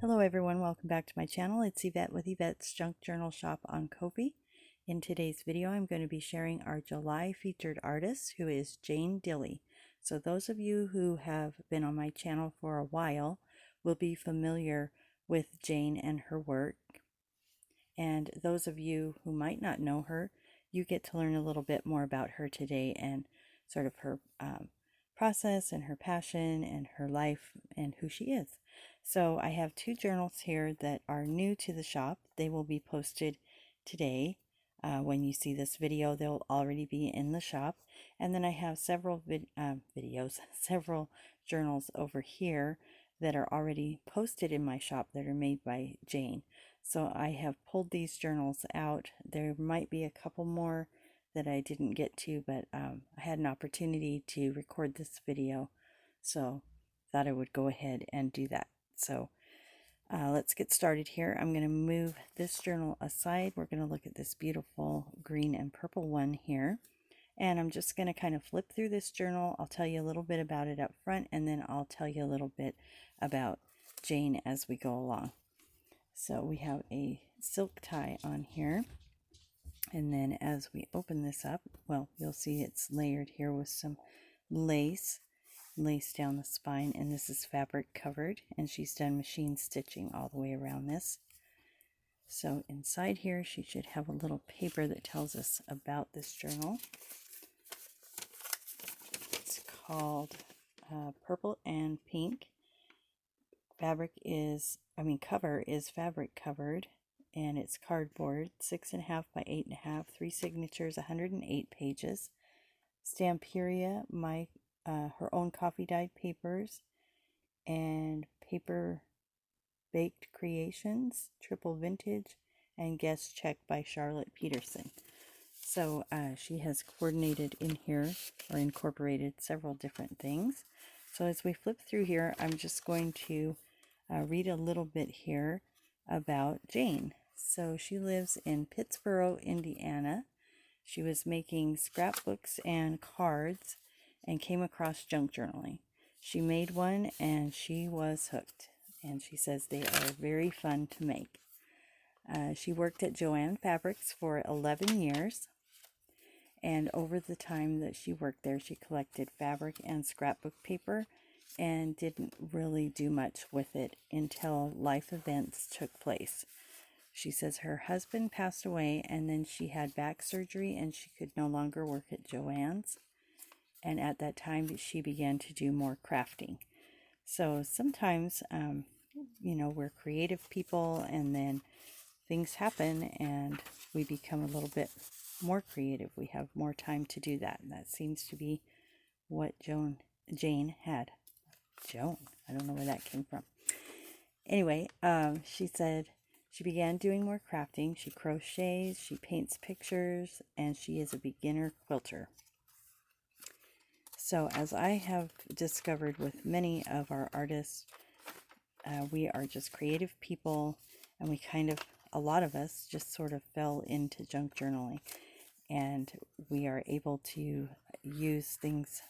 Hello everyone, welcome back to my channel. It's Yvette with Yvette's Junk Journal Shop on Ko-fi. In today's video, I'm going to be sharing our July featured artist, who is Jane Dilley. So those of you who have been on my channel for a while will be familiar with Jane and her work. And those of you who might not know her, you get to learn a little bit more about her today and sort of her process and her passion and her life and who she is. So I have two journals here that are new to the shop. They will be posted today. When you see this video, they'll already be in the shop. And then I have several several journals over here that are already posted in my shop that are made by Jane. So I have pulled these journals out. There might be a couple more that I didn't get to, but I had an opportunity to record this video, so thought I would go ahead and do that. So let's get started here. I'm going to move this journal aside. We're going to look at this beautiful green and purple one here. And I'm just going to kind of flip through this journal. I'll tell you a little bit about it up front, and then I'll tell you a little bit about Jane as we go along. So we have a silk tie on here. And then as we open this up, well, you'll see it's layered here with some lace down the spine, and this is fabric covered, and she's done machine stitching all the way around this. So inside here she should have a little paper that tells us about this journal. It's called Purple and Pink. Cover is fabric covered, and it's cardboard, 6.5 by 8.5, 3 signatures, 108 pages. Stamperia, her own coffee dyed papers, and paper baked creations, triple vintage, and guest check by Charlotte Peterson. So she has coordinated in here or incorporated several different things. So as we flip through here, I'm just going to read a little bit here about Jane. So she lives in Pittsboro, Indiana. She was making scrapbooks and cards and came across junk journaling. She made one and she was hooked. And she says they are very fun to make. She worked at Joan Fabrics for 11 years. And over the time that she worked there, she collected fabric and scrapbook paper and didn't really do much with it until life events took place. She says her husband passed away, and then she had back surgery and she could no longer work at Joann's. And at that time, she began to do more crafting. So sometimes, we're creative people, and then things happen and we become a little bit more creative. We have more time to do that. And that seems to be what Jane had. Joan, I don't know where that came from. Anyway, she said she began doing more crafting. She crochets, she paints pictures, and she is a beginner quilter. So as I have discovered with many of our artists, we are just creative people, and a lot of us just sort of fell into junk journaling, and we are able to use things,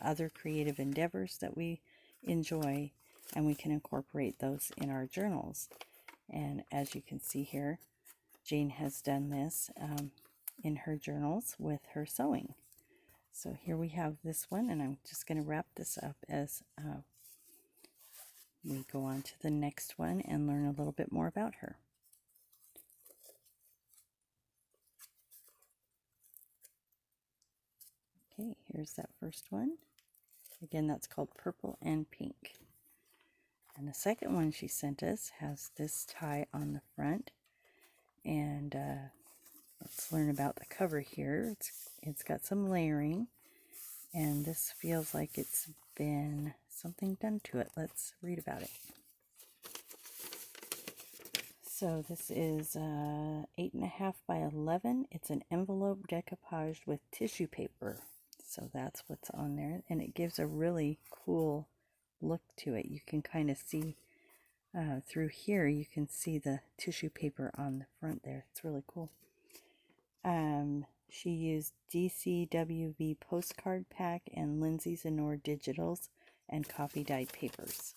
other creative endeavors that we enjoy, and we can incorporate those in our journals. And as you can see here, Jane has done this in her journals with her sewing. So here we have this one, and I'm just going to wrap this up as we go on to the next one and learn a little bit more about her. Okay, here's that first one. Again, that's called Purple and Pink. And the second one she sent us has this tie on the front. And let's learn about the cover here. It's got some layering, and this feels like it's been something done to it. Let's read about it. So this is 8.5 by 11. It's an envelope decoupaged with tissue paper. So that's what's on there, and it gives a really cool look to it. You can kind of see through here, you can see the tissue paper on the front there. It's really cool. She used DCWV postcard pack and Lindsay Zenor digitals and coffee dyed papers.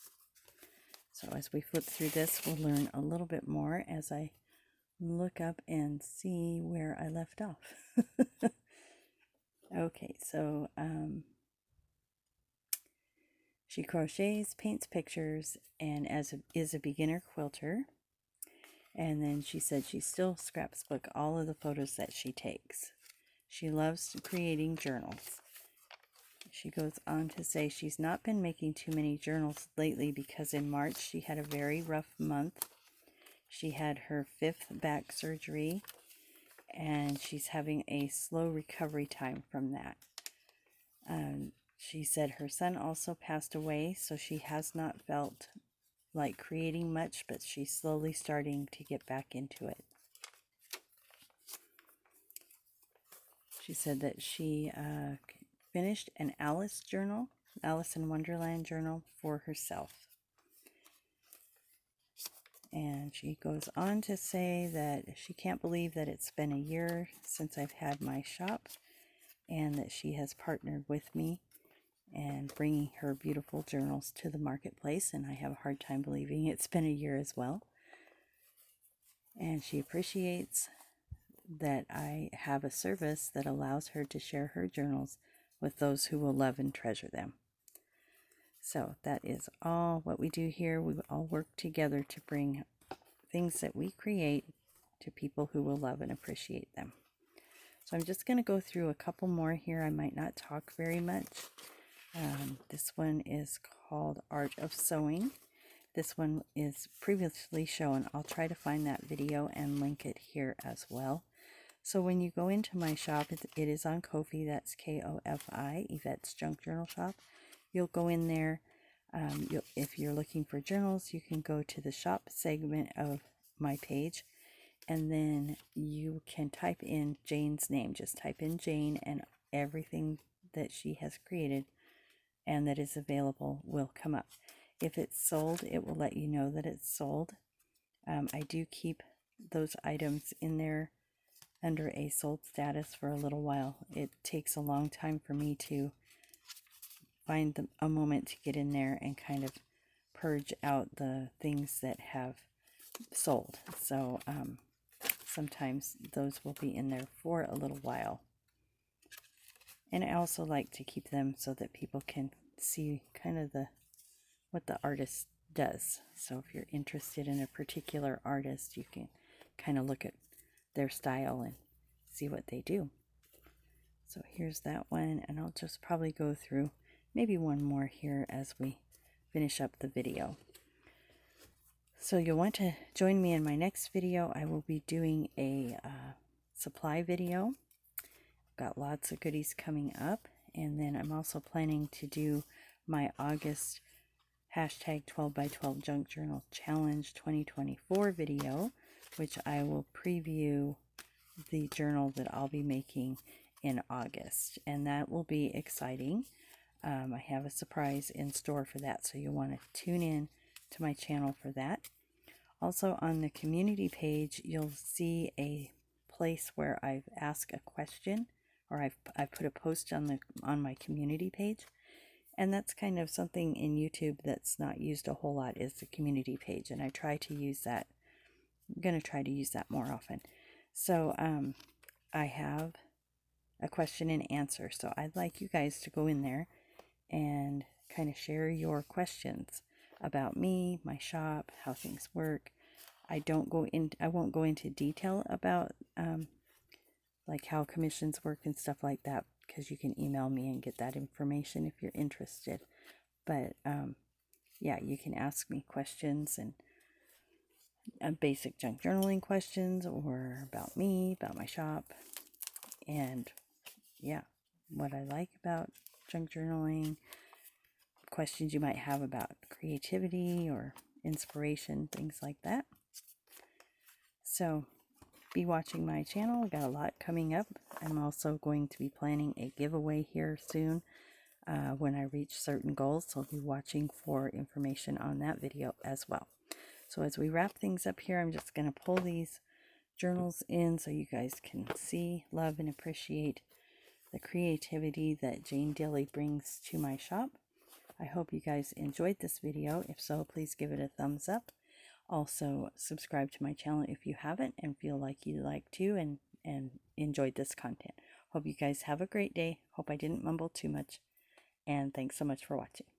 So as we flip through this, we'll learn a little bit more as I look up and see where I left off. Okay, so she crochets, paints pictures, and is a beginner quilter. And then she said she still scrapbook all of the photos that she takes. She loves creating journals. She goes on to say she's not been making too many journals lately because in March she had a very rough month. She had her 5th back surgery, and she's having a slow recovery time from that. She said her son also passed away, so she has not felt like creating much, but she's slowly starting to get back into it. She said that she finished an Alice in Wonderland journal for herself. And she goes on to say that she can't believe that it's been a year since I've had my shop, and that she has partnered with me and bringing her beautiful journals to the marketplace, and I have a hard time believing it's been a year as well. And she appreciates that I have a service that allows her to share her journals with those who will love and treasure them. So that is all what we do here. We all work together to bring things that we create to people who will love and appreciate them. So I'm just going to go through a couple more here. I might not talk very much. This one is called Art of Sewing. This one is previously shown. I'll try to find that video and link it here as well. So when you go into my shop, it is on Ko-fi. That's K-O-F-I, Yvette's Junk Journal Shop. You'll go in there. If you're looking for journals, you can go to the shop segment of my page, and then you can type in Jane's name. Just type in Jane, and everything that she has created and that is available will come up. If it's sold, it will let you know that it's sold. I do keep those items in there under a sold status for a little while. It takes a long time for me to find a moment to get in there and kind of purge out the things that have sold. So sometimes those will be in there for a little while. And I also like to keep them so that people can see kind of what the artist does. So if you're interested in a particular artist, you can kind of look at their style and see what they do. So here's that one, and I'll just probably go through maybe one more here as we finish up the video. So you'll want to join me in my next video. I will be doing a supply video. Got lots of goodies coming up, and then I'm also planning to do my August hashtag 12 by 12 Junk Journal Challenge 2024 video, which I will preview the journal that I'll be making in August, and that will be exciting. I have a surprise in store for that, so you'll want to tune in to my channel for that. Also on the community page, you'll see a place where I've asked a question, or I've put a post on my community page, and that's kind of something in YouTube that's not used a whole lot, is the community page, and I try to use that. I'm going to try to use that more often. So I have a question and answer, so I'd like you guys to go in there and kind of share your questions about me, my shop, how things work. I won't go into detail about like how commissions work and stuff like that, because you can email me and get that information if you're interested. But yeah, you can ask me questions and basic junk journaling questions, or about me, about my shop, and yeah, what I like about junk journaling, questions you might have about creativity or inspiration, things like that. So be watching my channel. I've got a lot coming up. I'm also going to be planning a giveaway here soon when I reach certain goals, so I'll be watching for information on that video as well. So as we wrap things up here, I'm just going to pull these journals in so you guys can see, love, and appreciate the creativity that Jane Dilley brings to my shop. I hope you guys enjoyed this video. If so, please give it a thumbs up. Also, subscribe to my channel if you haven't and feel like you like to and enjoyed this content. Hope you guys have a great day. Hope I didn't mumble too much. And thanks so much for watching.